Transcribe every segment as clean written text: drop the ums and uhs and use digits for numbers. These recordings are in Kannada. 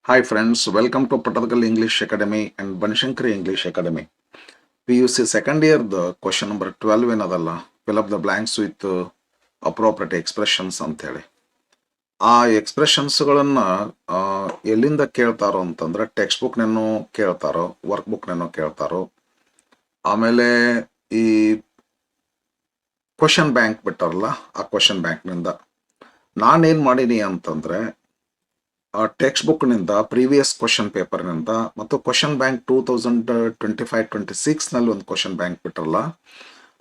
Hi friends, welcome to Patakal English Academy and Banshankari English Academy. PUC second year the question number 12 ಏನದಲ್ಲ fill up the blanks with appropriate expressions ಅಂತ ಹೇಳಿ. ಆ ಎಕ್ಸ್ಪ್ರೆಷನ್ಸ್ಗಳನ್ನ ಎಲ್ಲಿಂದ ಕೇಳ್ತಾರೋ ಅಂತಂದ್ರೆ ಟೆಕ್ಸ್ಟ್ ಬುಕ್ನೇನೋ ಕೇಳ್ತಾರೋ ವರ್ಕ್ ಬುಕ್ನೇನೋ ಕೇಳ್ತಾರೋ ಆಮೇಲೆ ಈ ಕ್ವಶನ್ ಬ್ಯಾಂಕ್ ಬಿಟ್ಟಾರಲ್ಲ ಆ ಕ್ವಶನ್ ಬ್ಯಾಂಕ್ನಿಂದ ನಾನೇನು ಮಾಡೀನಿ ಅಂತಂದ್ರೆ ಟೆಕ್ಸ್ಟ್ ಬುಕ್ನಿಂದ ಪ್ರೀವಿಯಸ್ ಕ್ವಶನ್ ಪೇಪರ್ನಿಂದ ಮತ್ತು ಕ್ವಶನ್ ಬ್ಯಾಂಕ್ 2025-26ನಲ್ಲಿ ಒಂದು ಕ್ವಶನ್ ಬ್ಯಾಂಕ್ ಬಿಟ್ರಲ್ಲ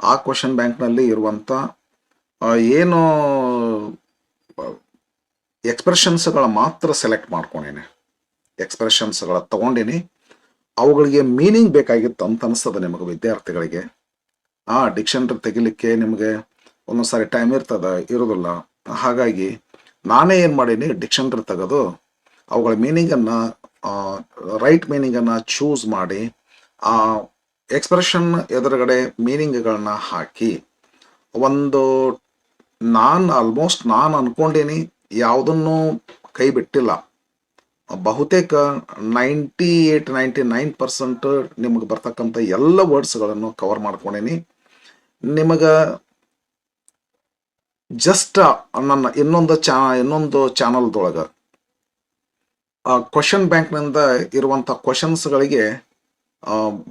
ಆ ಕ್ವಶನ್ ಬ್ಯಾಂಕ್ನಲ್ಲಿ ಇರುವಂಥ ಏನು ಎಕ್ಸ್ಪ್ರೆಷನ್ಸ್ಗಳ ಮಾತ್ರ ಸೆಲೆಕ್ಟ್ ಮಾಡ್ಕೊಂಡೀನಿ, ಎಕ್ಸ್ಪ್ರೆಷನ್ಸ್ಗಳ ತಗೊಂಡಿನಿ. ಅವುಗಳಿಗೆ ಮೀನಿಂಗ್ ಬೇಕಾಗಿತ್ತು ಅಂತ ಅನಿಸ್ತದೆ ನಿಮಗೆ ವಿದ್ಯಾರ್ಥಿಗಳಿಗೆ. ಡಿಕ್ಷನರಿ ತೆಗಿಲಿಕ್ಕೆ ನಿಮಗೆ ಒಂದೊಂದು ಸಾರಿ ಟೈಮ್ ಇರೋದಿಲ್ಲ. ಹಾಗಾಗಿ ನಾನೇ ಏನು ಮಾಡೀನಿ, ಡಿಕ್ಷನರಿ ತೆಗೆದು ಅವುಗಳ ಮೀನಿಂಗನ್ನು ರೈಟ್ ಮೀನಿಂಗನ್ನು ಚೂಸ್ ಮಾಡಿ ಆ ಎಕ್ಸ್ಪ್ರೆಷನ್ ಎದುರುಗಡೆ ಮೀನಿಂಗ್ಗಳನ್ನ ಹಾಕಿ ಒಂದು ನಾನು ಅನ್ಕೊಂಡೀನಿ, ಯಾವುದನ್ನು ಕೈ ಬಿಟ್ಟಿಲ್ಲ. ಬಹುತೇಕ 98-99% ನಿಮಗೆ ಬರ್ತಕ್ಕಂಥ ಎಲ್ಲ ವರ್ಡ್ಸ್ಗಳನ್ನು ಕವರ್ ಮಾಡ್ಕೊಂಡೀನಿ. ನಿಮಗೆ ಜಸ್ಟ್ ನನ್ನ ಇನ್ನೊಂದು ಚಾನಲ್ದೊಳಗೆ ಕ್ವಶನ್ ಬ್ಯಾಂಕ್ನಿಂದ ಇರುವಂಥ ಕ್ವಶನ್ಸ್ಗಳಿಗೆ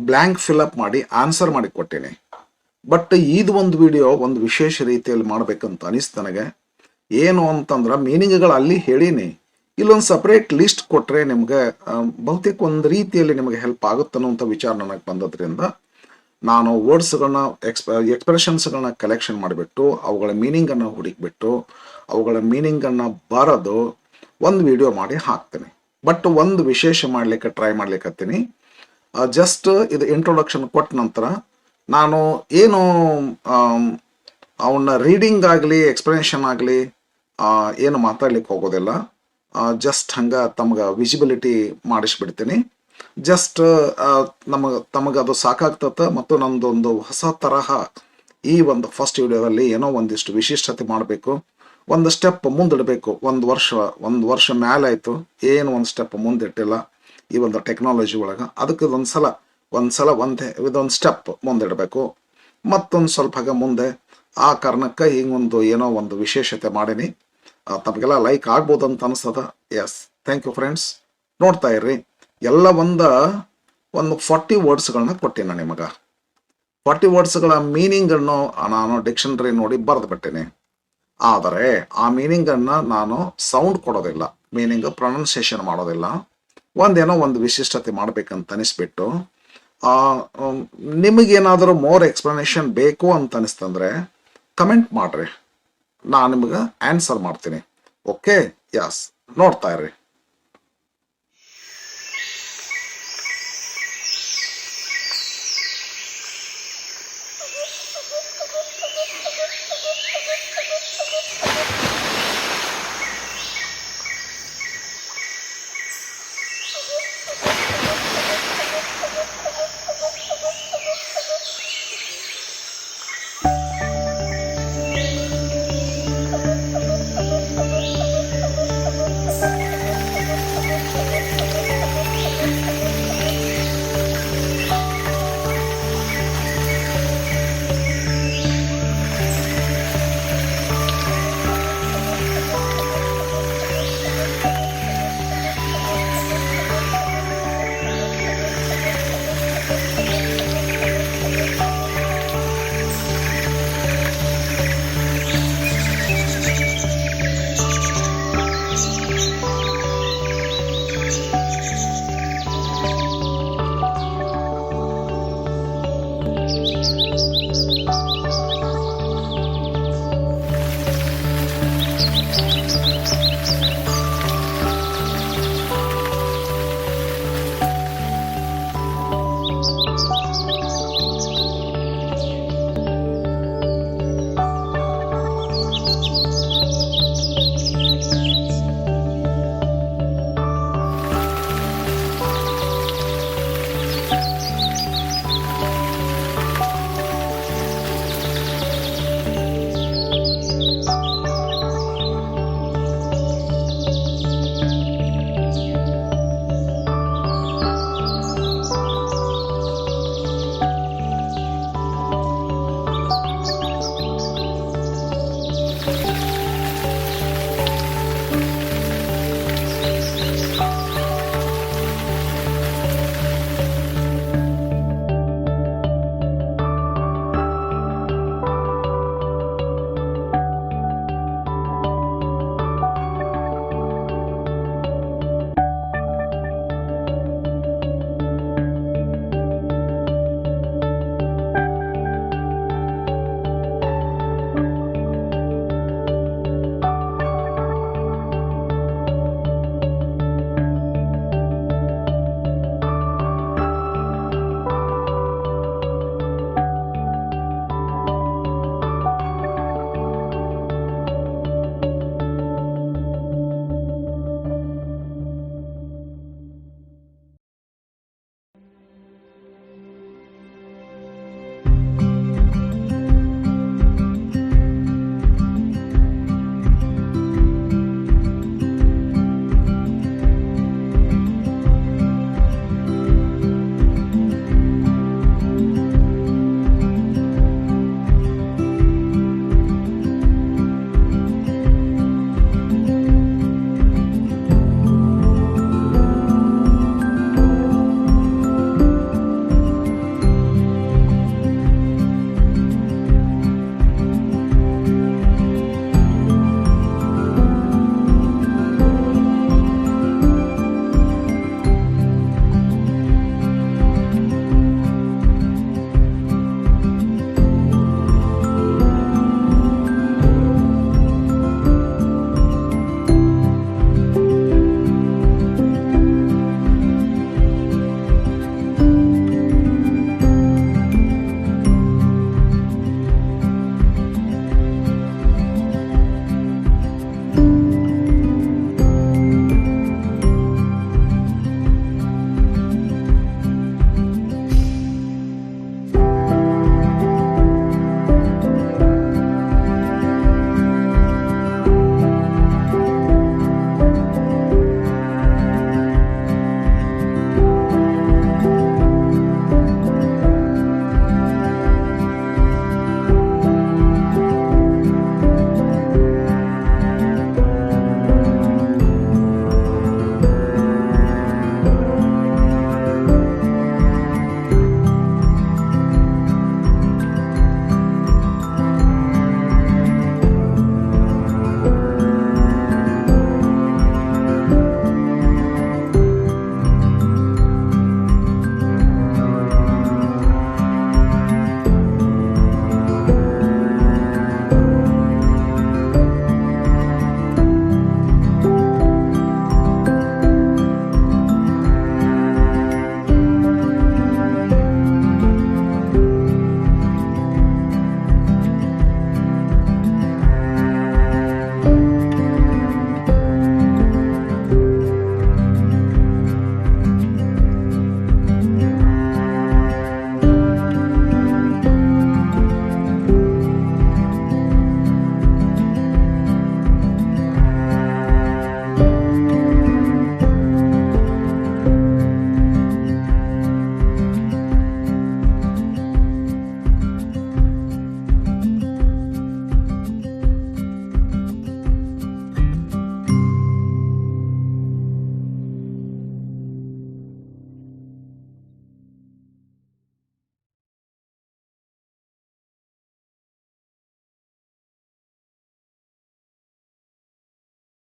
ಬ್ಲ್ಯಾಂಕ್ ಫಿಲ್ಅಪ್ ಮಾಡಿ ಆನ್ಸರ್ ಮಾಡಿ ಕೊಟ್ಟೀನಿ. ಬಟ್ ಇದು ಒಂದು ವಿಡಿಯೋ ಒಂದು ವಿಶೇಷ ರೀತಿಯಲ್ಲಿ ಮಾಡಬೇಕಂತ ಅನಿಸ್ತು ನನಗೆ. ಏನು ಅಂತಂದ್ರೆ ಮೀನಿಂಗ್ಗಳು ಅಲ್ಲಿ ಹೇಳೀನಿ, ಇಲ್ಲೊಂದು ಸಪ್ರೇಟ್ ಲಿಸ್ಟ್ ಕೊಟ್ಟರೆ ನಿಮಗೆ ಬಹುತೇಕ ಒಂದು ರೀತಿಯಲ್ಲಿ ನಿಮಗೆ ಹೆಲ್ಪ್ ಆಗುತ್ತೆ ಅನ್ನೋಂಥ ವಿಚಾರ ನನಗೆ ಬಂದದ್ರಿಂದ ನಾನು ವರ್ಡ್ಸ್ಗಳನ್ನ ಎಕ್ಸ್ಪ್ರೆಷನ್ಸ್ಗಳನ್ನ ಕಲೆಕ್ಷನ್ ಮಾಡಿಬಿಟ್ಟು ಅವುಗಳ ಮೀನಿಂಗನ್ನು ಹುಡುಕಿಬಿಟ್ಟು ಅವುಗಳ ಮೀನಿಂಗನ್ನು ಬರೆದು ಒಂದು ವಿಡಿಯೋ ಮಾಡಿ ಹಾಕ್ತೀನಿ. ಬಟ್ ಒಂದು ವಿಶೇಷ ಮಾಡಲಿಕ್ಕೆ ಟ್ರೈ ಮಾಡ್ಲಿಕ್ಕತ್ತೀನಿ. ಜಸ್ಟ್ ಇದು ಇಂಟ್ರೊಡಕ್ಷನ್ ಕೊಟ್ಟ ನಂತರ ನಾನು ಏನು ಅವನ್ನ ರೀಡಿಂಗ್ ಆಗಲಿ ಎಕ್ಸ್ಪ್ಲನೇಷನ್ ಆಗಲಿ ಏನು ಮಾತಾಡ್ಲಿಕ್ಕೆ ಹೋಗೋದಿಲ್ಲ. ಜಸ್ಟ್ ಹಂಗೆ ತಮಗೆ ವಿಸಿಬಿಲಿಟಿ ಮಾಡಿಸ್ಬಿಡ್ತೀನಿ. ಜಸ್ಟ್ ತಮಗೆ ಅದು ಸಾಕಾಗ್ತದೆ. ಮತ್ತು ನಮ್ಮದೊಂದು ಹೊಸ ತರಹ ಈ ಒಂದು ಫಸ್ಟ್ ವಿಡಿಯೋದಲ್ಲಿ ಏನೋ ಒಂದಿಷ್ಟು ವಿಶಿಷ್ಟತೆ ಮಾಡಬೇಕು, ಒಂದು ಸ್ಟೆಪ್ ಮುಂದಿಡಬೇಕು. ಒಂದು ವರ್ಷ ಮೇಲೆ ಆಯಿತು, ಏನು ಒಂದು ಸ್ಟೆಪ್ ಮುಂದಿಟ್ಟಿಲ್ಲ ಈ ಒಂದು ಟೆಕ್ನಾಲಜಿ ಒಳಗೆ. ಅದಕ್ಕೆ ಇದೊಂದು ಸ್ಟೆಪ್ ಮುಂದಿಡಬೇಕು, ಮತ್ತೊಂದು ಸ್ವಲ್ಪ ಮುಂದೆ. ಆ ಕಾರಣಕ್ಕೆ ಹಿಂಗೊಂದು ಏನೋ ಒಂದು ವಿಶೇಷತೆ ಮಾಡೀನಿ. ತಮಗೆಲ್ಲ ಲೈಕ್ ಆಗ್ಬೋದು ಅಂತ ಅನಿಸ್ತದ. Yes, thank you friends. ನೋಡ್ತಾ ಇರ್ರಿ. ಎಲ್ಲ ಒಂದು 40 ವರ್ಡ್ಸ್ಗಳನ್ನ ಕೊಟ್ಟೀನಿ ನಿಮಗೆ. 40 ವರ್ಡ್ಸ್ಗಳ ಮೀನಿಂಗನ್ನು ನಾನು ಡಿಕ್ಷನರಿ ನೋಡಿ ಬರೆದು ಬಿಟ್ಟೀನಿ. ಆದರೆ ಆ ಮೀನಿಂಗನ್ನು ನಾನು ಸೌಂಡ್ ಕೊಡೋದಿಲ್ಲ, ಮೀನಿಂಗ್ ಪ್ರೊನೌನ್ಸಿಯೇಷನ್ ಮಾಡೋದಿಲ್ಲ. ಒಂದೇನೋ ಒಂದು ವಿಶಿಷ್ಟತೆ ಮಾಡಬೇಕಂತ ಅನಿಸ್ಬಿಟ್ಟು ನಿಮಗೇನಾದರೂ ಮೋರ್ ಎಕ್ಸ್ಪ್ಲನೇಷನ್ ಬೇಕು ಅಂತ ಅನಿಸ್ತಂದ್ರೆ ಕಮೆಂಟ್ ಮಾಡ್ರಿ, ನಾನು ನಿಮಗೆ ಆನ್ಸರ್ ಮಾಡ್ತೀನಿ. ಓಕೆ, ಯಸ್, ನೋಡ್ತಾ ಇರ್ರಿ.